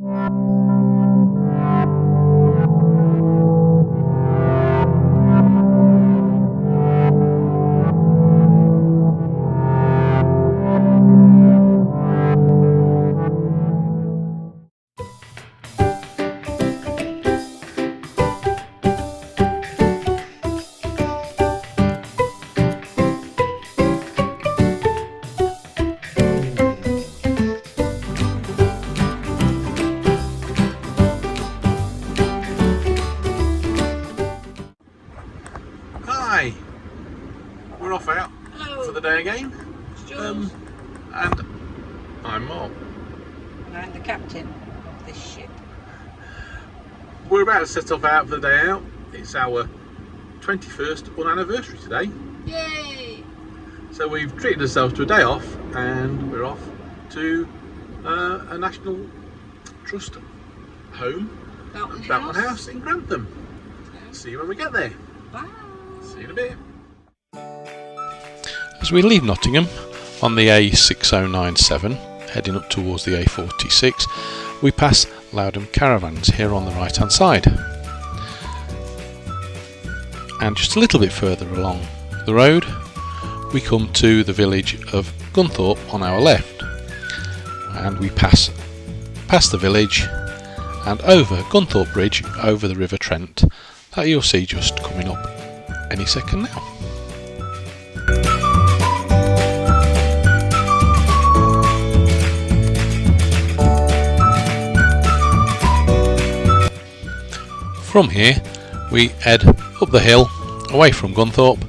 Hi, we're off out for the day again. And I'm Mark. And I'm the captain of this ship. We're about to set off out for the day out. It's our 21st anniversary today. Yay! So we've treated ourselves to a day off and we're off to a National Trust home, Belton House in Grantham. See you when we get there. Bye! See you in a bit. As we leave Nottingham on the A6097, heading up towards the A46, we pass Loudham Caravans here on the right hand side. And just a little bit further along the road, we come to the village of Gunthorpe on our left. And we pass the village and over Gunthorpe Bridge over the River Trent that you'll see just coming up any second now. From here we head up the hill away from Gunthorpe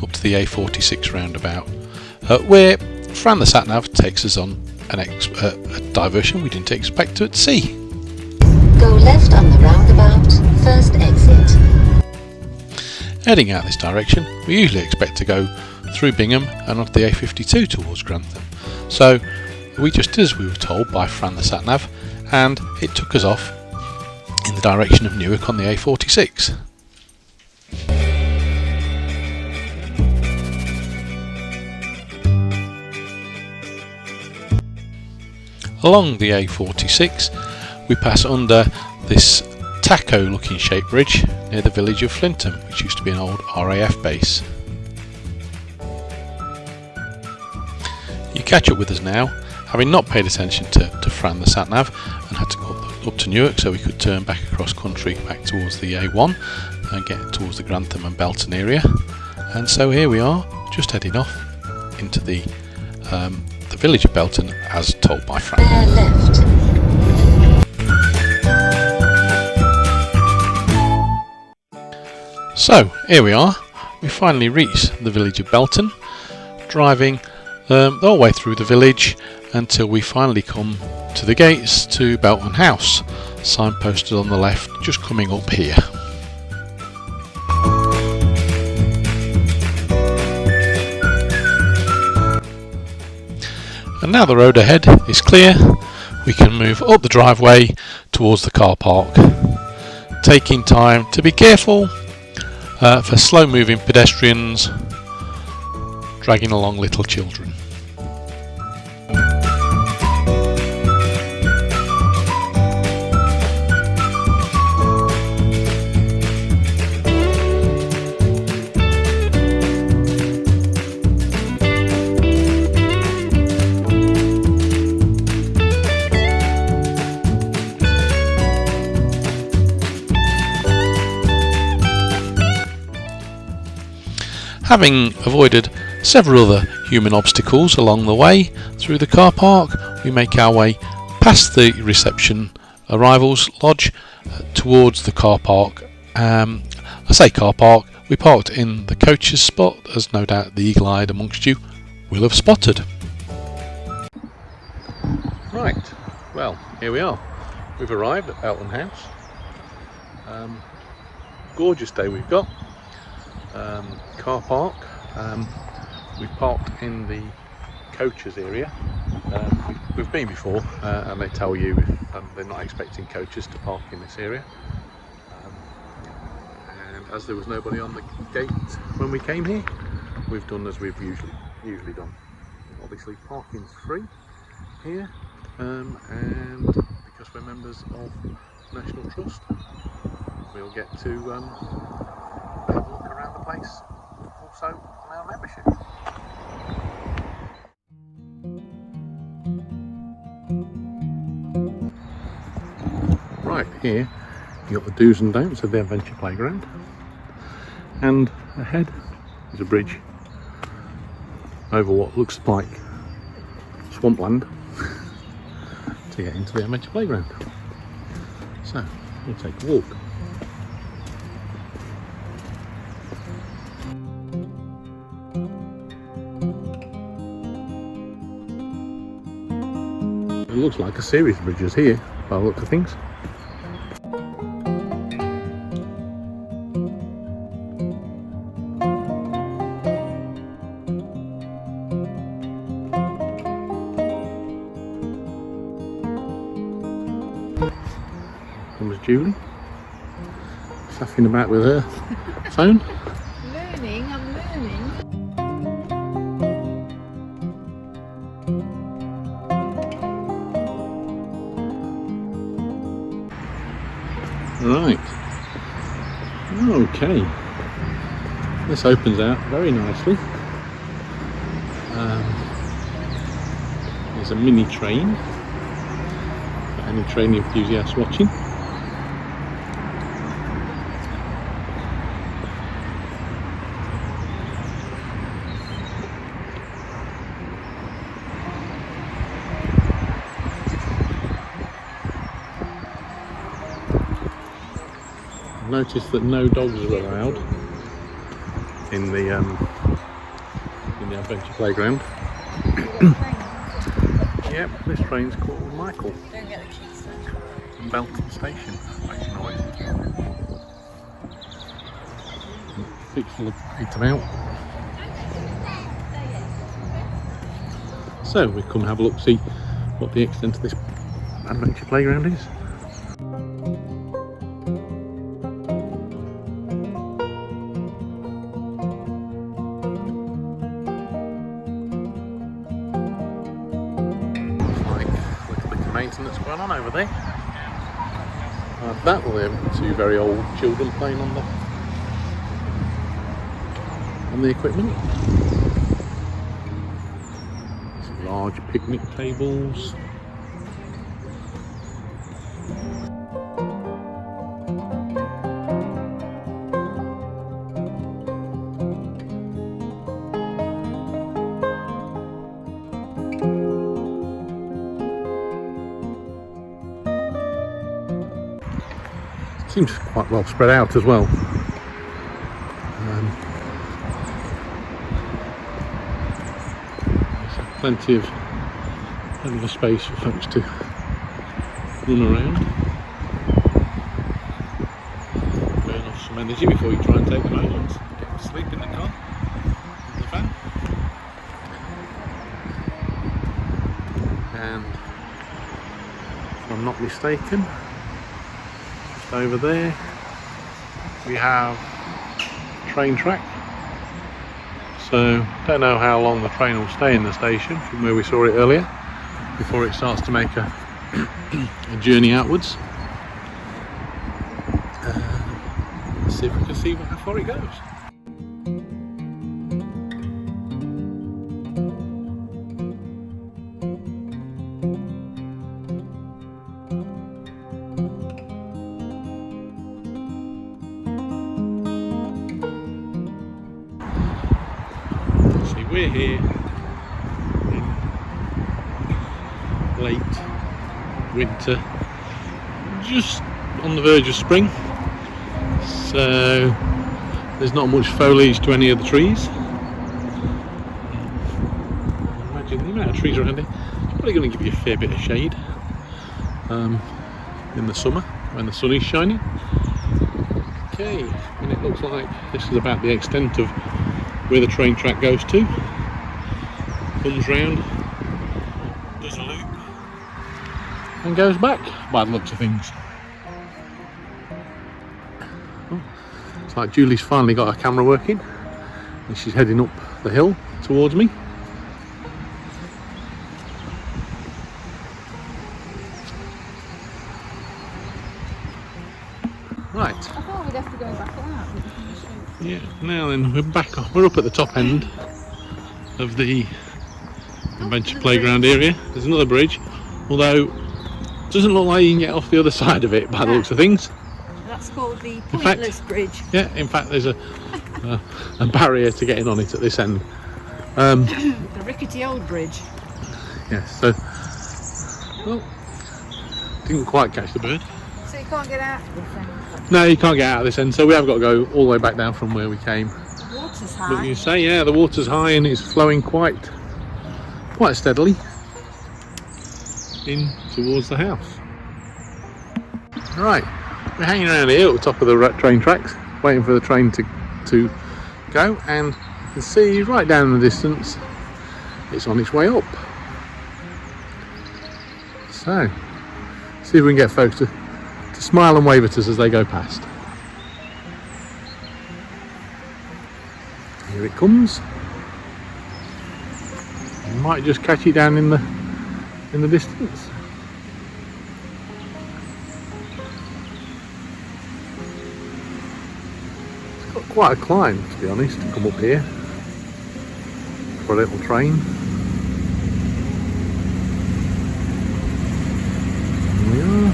up to the A46 roundabout, where Fran the sat-nav takes us on a diversion we didn't expect to see. Go left on the roundabout, first exit. Heading out this direction, we usually expect to go through Bingham and onto the A52 towards Grantham. So we just did as we were told by Fran the sat-nav, and it took us off in the direction of Newark on the A46. Along the A46 we pass under this taco looking shaped bridge near the village of Flintham, which used to be an old RAF base. You catch up with us now, having not paid attention to Fran the sat-nav and had to go up to Newark so we could turn back across country back towards the A1 and get towards the Grantham and Belton area. And so here we are, just heading off into the village of Belton as told by Fran. Left. So here we are, we finally reached the village of Belton, driving the whole way through the village until we finally come to the gates to Belton House, signposted on the left, just coming up here. And now the road ahead is clear, we can move up the driveway towards the car park, taking time to be careful for slow moving pedestrians dragging along little children. Having avoided several other human obstacles along the way through the car park, we make our way past the reception arrivals lodge towards the car park. I say car park, we parked in the coaches spot, as no doubt the eagle-eyed amongst you will have spotted. Right, well, here we are. We've arrived at Belton House. Gorgeous day we've got. Car park. We've parked in the coaches area. We've been before, and they tell you they're not expecting coaches to park in this area. And as there was nobody on the gate when we came here, we've done as we've usually done. Obviously, parking's free here, and because because we're members of National Trust. We'll get to have a look around the place also on our membership. Right, here you've got the do's and don'ts of the adventure playground, and ahead is a bridge over what looks like swampland to get into the adventure playground. So we'll take a walk. It looks like a series of bridges here by the look of things. Comes Julie, faffing about with her phone. Learning, I'm learning. Right, okay, this opens out very nicely. There's a mini train for any train enthusiasts watching. Notice that no dogs are allowed in the adventure playground. Yep, this train's called Michael. Don't get the kids then. From Belton Station. Makes noise. Big full of eat out. So we come and have a look, see what the extent of this adventure playground is. Maintenance going on over there. That will have two very old children playing on the equipment. Some large picnic tables. Seems quite well spread out as well. There's plenty of space for folks to run around, burn off some energy before you try and take them home and get them to sleep in the car, in the van. And if I'm not mistaken, over there we have train track, so don't know how long the train will stay in the station from where we saw it earlier before it starts to make a journey outwards. Let's see if we can see how far it goes. We're here in late winter, just on the verge of spring, so there's not much foliage to any of the trees. Imagine the amount of trees around here. It's probably going to give you a fair bit of shade in the summer when the sun is shining. Okay, and it looks like this is about the extent of where the train track goes to. Comes round, does a loop, and goes back by the looks of things. Oh, it's like Julie's finally got her camera working and she's heading up the hill towards me. Right. I thought we'd have to go back out. Yeah. Now then, we're back up. We're up at the top end of the adventure playground area. There's another bridge, although it doesn't look like you can get off the other side of it by the looks of things. That's called the fact- Pointless Bridge. Yeah. In fact, there's a barrier to getting on it at this end. The rickety old bridge. Yes. So, well, didn't quite catch the bird. So you can't get out of this end. No, you can't get out of this end, so we have got to go all the way back down from where we came. The water's But high. you say, yeah, the water's high and it's flowing quite steadily in towards the house. Right, we're hanging around here at the top of the train tracks, waiting for the train to go, and you can see right down in the distance, it's on its way up. So, see if we can get folks to smile and wave at us as they go past. Here it comes. You might just catch it down in the distance. It's got quite a climb, to be honest, to come up here for a little train. Here we are.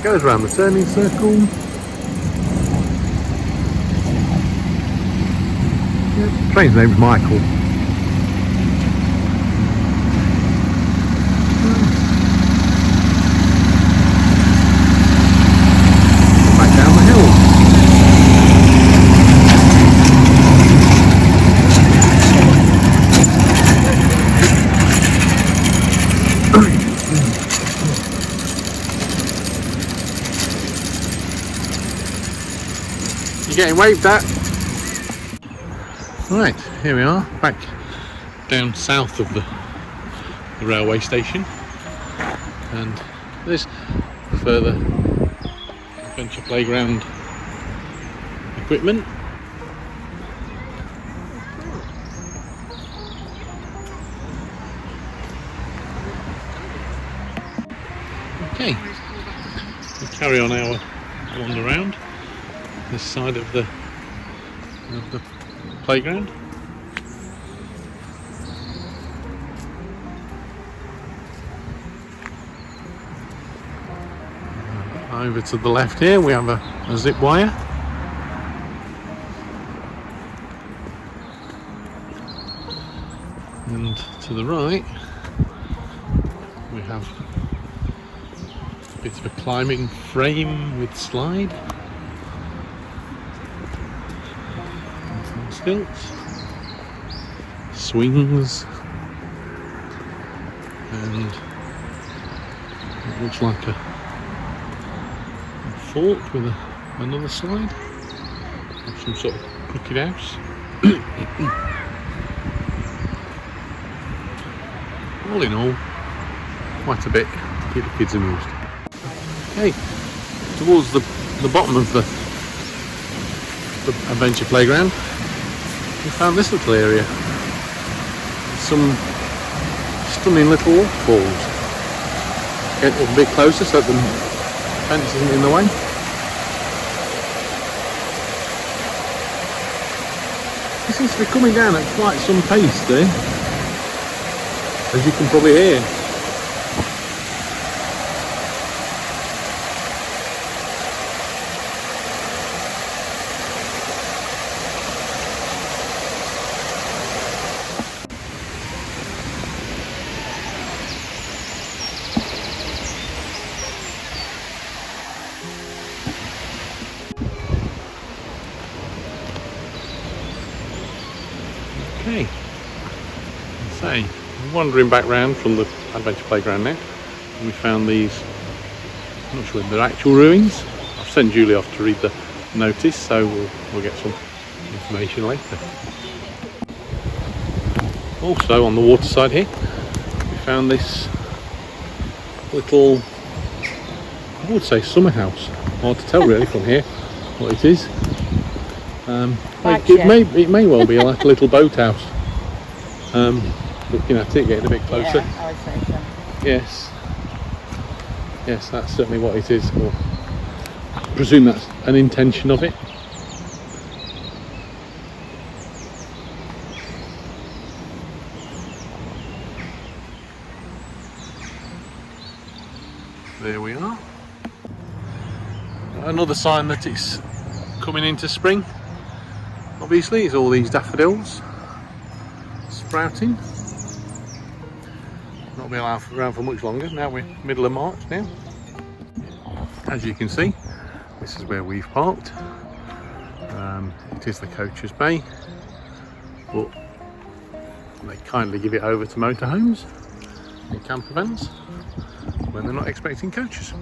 Goes around the turning circle. Yeah, the train's name's Michael. Back down the hill. Getting waved at. Right, here we are, back down south of the railway station, and there's further adventure playground equipment. Okay, we'll carry on our wander around this side of the playground. Over to the left here we have a zip wire. And to the right we have a bit of a climbing frame with slide. Stilts, swings, and it looks like a fort with another slide, or some sort of cricket house. All in all, quite a bit to keep the kids amused. Okay, towards the bottom of the adventure playground, we found this little area with some stunning little waterfalls. Get a bit closer so that the fence isn't in the way. It seems to be coming down at quite some pace there, as you can probably hear. Okay, so wandering back round from the adventure playground now, and we found these, I'm not sure if they're actual ruins. I've sent Julie off to read the notice, so we'll get some information later. Also on the waterside here, we found this little, I would say summer house. Hard to tell really from here what it is. It may well be like a little boathouse. Looking at it, getting a bit closer. Yeah, I would say so. Yes. Yes, that's certainly what it is. Or I presume that's an intention of it. There we are. Another sign that it's coming into spring, obviously, is all these daffodils sprouting. Not been around for much longer. Now we're middle of March now. As you can see, this is where we've parked. It is the coacher's bay, but they kindly give it over to motorhomes and campervans when they're not expecting coaches.